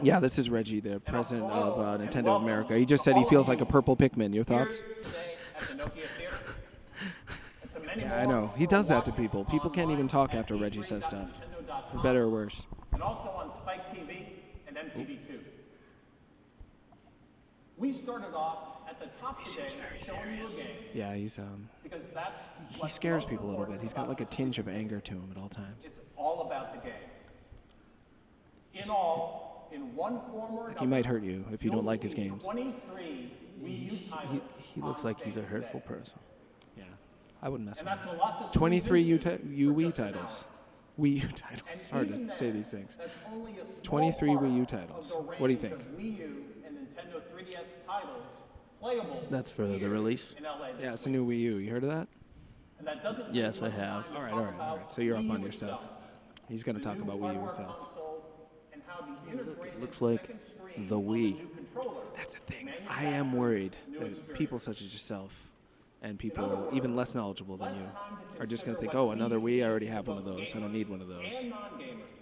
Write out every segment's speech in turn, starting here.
Yeah, this is Reggie, the president of Nintendo of America. He just said he feels like a purple Pikmin. Your thoughts? Yeah, I know. He does that to people. People can't even talk after Reggie says stuff, for better or worse. And also on Spike TV and MTV2. We started off at the top today showing you a game. Yeah, Because that's he scares people a little bit. He's got like a tinge of anger to him at all times. It's all about the game. In all, in one form or another. He might hurt you if you don't like his games. 23 Wii U titles. He looks like he's a hurtful person. Yeah, I wouldn't mess And with that's him. a lot to 23 squeeze into Wii titles. Wii U titles. It's hard to say these things. 23 Wii U titles. What do you think? Wii U and Nintendo 3DS titles playable. That's for the release? In LA Yeah, it's a new Wii U. You heard of that? And that doesn't Yes, I have. All right. So you're up on your stuff. He's going to talk about Wii U himself. It looks like the Wii. That's the thing. I am worried that people such as yourself and people even less knowledgeable than you are just going to think, oh, another Wii, I already have one of those. I don't need one of those.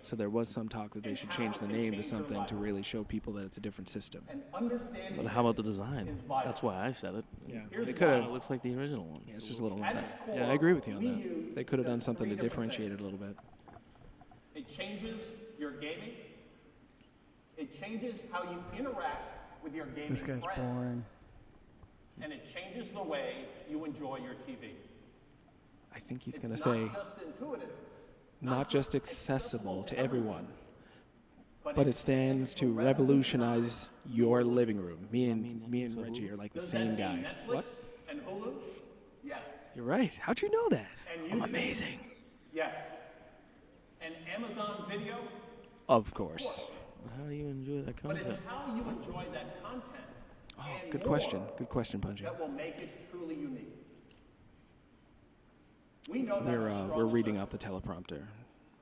So there was some talk that they should change the name to something to really show people that it's a different system. But how about the design? That's why I said it. Yeah, they could It have. looks like the original one. Yeah, it's just a little. Yeah, I agree with you on that. They could have done something to differentiate it a little bit. It changes your gaming. It changes how you interact with your gaming This guy's friends. boring. And it changes the way you enjoy your TV. I think he's going to say Not just intuitive, not just accessible to everyone, but it stands to revolutionize your living room. Me and Reggie are like the same guy. Netflix What? and Hulu? Yes. You're right. How'd you know that? And I'm YouTube? amazing. Yes. And Amazon Video? Of course. How do you enjoy that But content? it's how you enjoy that content. Oh, and good more question. Good question, Punji. That will make it truly unique. We know that's a We're struggle, reading sir. off the teleprompter,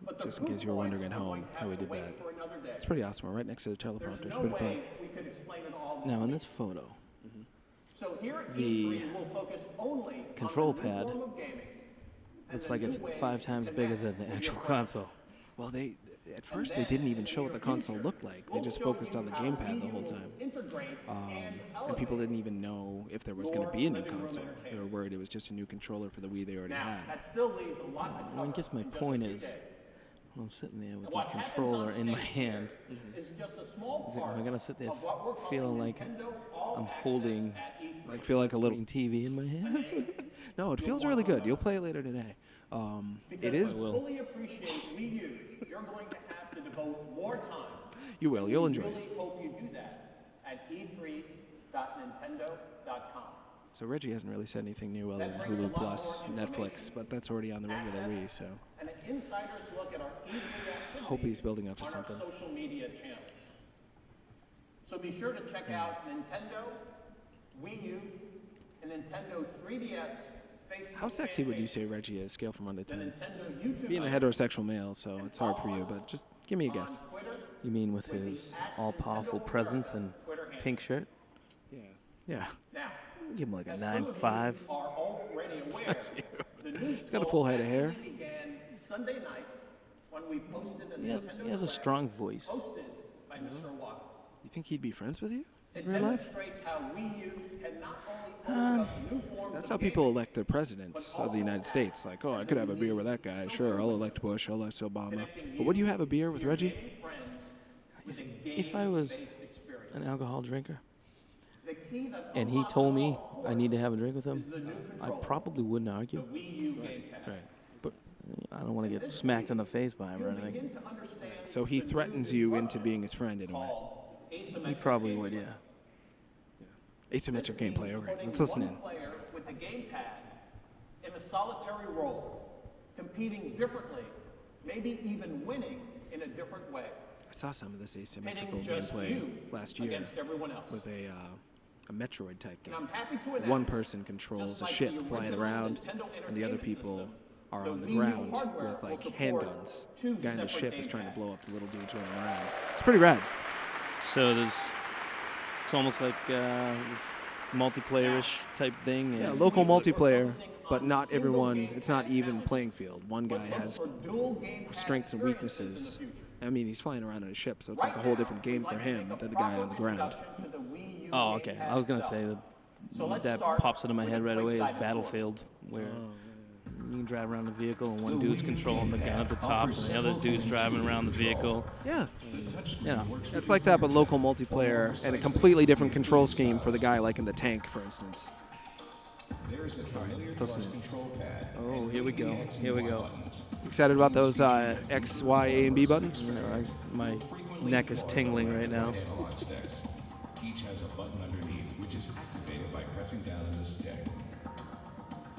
But the just in case you were proof wondering at points are home going to how have we to did wait that. for another day. It's pretty awesome. We're right next to the teleprompter. There's It's no pretty fun. way we could explain it all this Now, in week. this photo, So here at the E3, we'll focus only control on the new pad form of gaming and looks the like new it's ways 5 to times connect bigger than the with your actual friends. console. Well, at first they didn't even show what the console looked like. They just focused on the gamepad the whole time. And people didn't even know if there was going to be a new console. They were worried it was just a new controller for the Wii they already Now, had. that still leaves a lot to I cover. guess my in just a point few is, days. when I'm sitting there with the What happens controller on in my stage hand, is just a small is it, am I part gonna sit there of what we're calling feeling like Nintendo All I'm Access holding at E3. Like feel like a little. green TV in my hand? No, it feels really good. You'll play it later today. It is. To fully appreciate Wii U, you're going to have to devote more time. You will. You'll enjoy I it. really hope you do that at e3.nintendo.com. So Reggie hasn't really said anything new other than Hulu Plus, Netflix, but that's already on the regular Wii. So And an insider's look at our E3 activities hope he's building up to on something. our social media channels. So be sure to check out Nintendo, Wii U, and Nintendo 3DS Facebook How sexy fan would you page, say Reggie is? Scale from 1 to the 10. Nintendo YouTube Being a account, heterosexual male, so it's hard for you, but just give me a guess. on Twitter, You mean with his all-powerful presence and pink shirt? Yeah. Now, Give him like a as some of you 9.5. are already aware, That's you. the news He's got a full head of hair. actually began Sunday night when we posted a He has Nintendo a Direct strong voice. hosted by Mr. Iwata. You think he'd be friends with you It in real life? demonstrates how Wii U can not only open up new forms That's of how people gaming, elect their presidents of the United States. Like, oh, I could have a beer with that guy. Sure, I'll elect Bush. I'll elect Obama. But would you have a beer with Reggie? gaming friends with a If I was game-based experience. an alcohol drinker The key that and he unlocks told it me all, of I need to course, have a drink with him, is the new I controller, probably wouldn't the argue. Wii U gamepad. Right. But I don't want to get smacked in the face by him or You'll anything. begin to understand so he the new threatens you into disruption being his friend in a way. called asymmetric He probably gaming. would, yeah. Asymmetric gameplay. Okay, Putting let's listen one in. player with the gamepad in a solitary role, competing differently, maybe even winning in a different way, I saw some of this asymmetrical pitting just gameplay you last year against everyone else. with a Metroid type And game. I'm happy to announce, One person controls just a like ship the flying original around, Nintendo and the other Entertainment people System, are the on the Wii U ground hardware with will like support handguns. two The guy in the separate ship is trying to gamepads. blow up the little dudes running around. It's pretty rad. So it's almost like this multiplayer-ish type thing. Yeah, and local We're multiplayer. focusing but not everyone. It's not even playing field. One guy has strengths and weaknesses. I mean, he's flying around in a ship, so it's like a whole different game for him than the guy on the ground. Oh, okay. I was gonna say that pops into my head right away is Battlefield, where you can drive around the vehicle and one dude's controlling the gun at the top, and the other dude's driving around the vehicle. Yeah. You know, It's like that, but local multiplayer and a completely different control scheme for the guy, like in the tank, for instance. so soon. Oh, here we go. Here we go. Excited about those X, Y, A, and B buttons? You know, my neck is tingling right now. Each has a button underneath, which is activated by pressing down on the stick.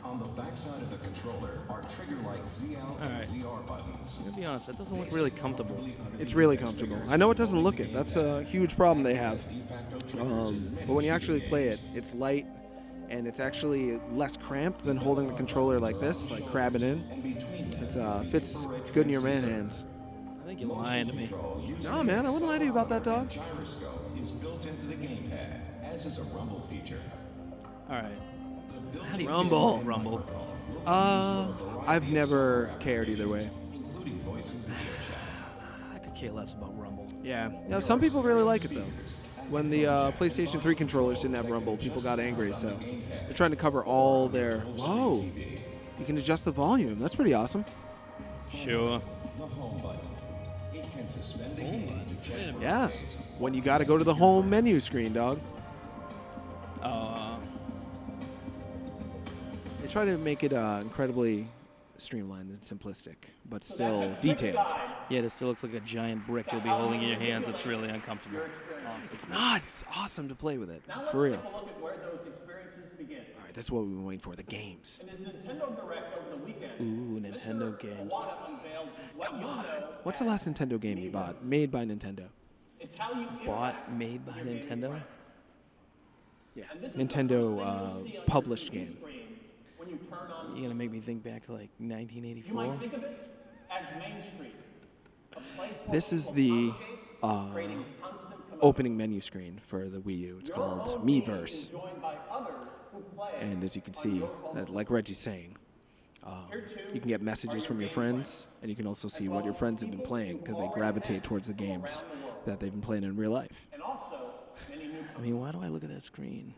On the backside of the controller are trigger-like ZL and ZR buttons. To be honest, that doesn't look really comfortable. It's really comfortable. I know it doesn't look it. That's a huge problem they have. But when you actually play it, it's light, and it's actually less cramped than holding the controller like this, like crabbing in. It fits good in your man hands. I think you're lying to me. No, man, I wouldn't lie to you about that, dog. Gyroscope is built into the gamepad, as is a rumble feature. All right. How do you Rumble. feel about Rumble? I've never cared either way. Including voice and video chat. I could care less about Rumble. Yeah. Now, some people really like it, though. When the PlayStation 3 controllers didn't have Rumble, people got angry, so they're trying to cover all their... Whoa! You can adjust the volume. That's pretty awesome. Sure. The home button. It can suspend the game to check for Yeah. updates. When you got to go to the home menu screen, dog. They try to make it incredibly streamlined and simplistic, but still detailed. Yeah, it still looks like a giant brick you'll be holding in your hands. It's really uncomfortable. It's not. It's awesome to play with it. Now For let's real. take a look at where those experiences begin. All right, that's what we've been waiting for, the games. In his Nintendo Direct over the weekend, Ooh, Nintendo games. Iwata unveiled what you know What's the last Nintendo game you bought? Made by Nintendo. it's how you Bought, made by Nintendo? Yeah. Nintendo published game. when you turn on You're gonna make me think back to like you 1984. might think of it as Main Street. A place where This is people the congregate, creating constant commotion. opening menu screen for the Wii U. It's Your called own game Miiverse. is joined by others who play And as you can on see, your home like Reggie's saying, you can get messages from your friends, and you can also see what your friends have been playing because they gravitate towards the games that they've been playing in real life. and also many new I mean, why do I look at that screen?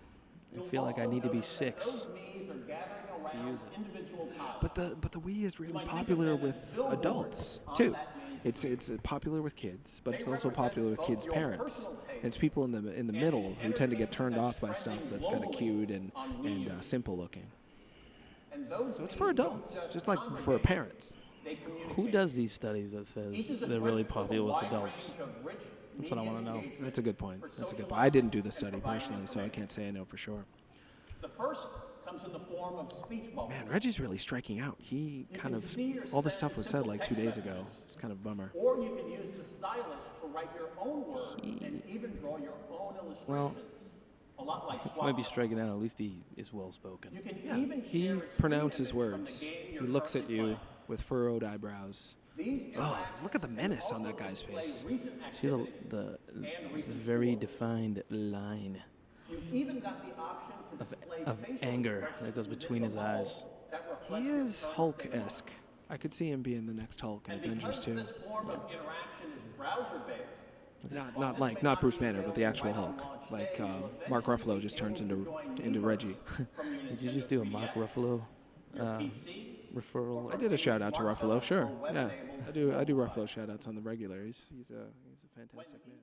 I feel like I need to be 6. communities are gathering around use it. individual topics. But the Wii is really popular with adults too. It's popular with kids, but it's also popular with kids' parents. And it's people in the middle who tend to get turned off by stuff that's kind of cute and simple looking. So it's for adults, just like for parents. Who does these studies that says they're really popular with adults? That's what I want to know. That's a good point. That's a good point. I didn't do the study personally, so I can't say I know for sure. The first comes in the form of speech bubbles. Man, Reggie's really striking out. He kind of, all this stuff was said like 2 days ago. It's kind of a bummer. Or you can use the stylus to write your own words and even draw your own illustrations. Well, a lot like He might be Swap. striking out. At least he is well spoken. You can even He share a screen pronounces image from the words. game He you're looks at currently you playing. with furrowed eyebrows. These Oh, interactions look at the can menace on also that guy's display face. recent See activity the and recent very scores. defined line You've even got the option to display of facial anger expressions that goes within between the his bubble eyes. that reflect He your is current Hulk-esque. I could see him being the next Hulk in And Avengers because 2. this form of interaction is browser-based, Not Bruce Banner, but the actual Hulk. Like Mark Ruffalo just turns into Reggie. Did you just do a Mark Ruffalo referral? I did a shout out to Ruffalo, sure. Yeah, I do Ruffalo shout outs on the regular. He's a fantastic man.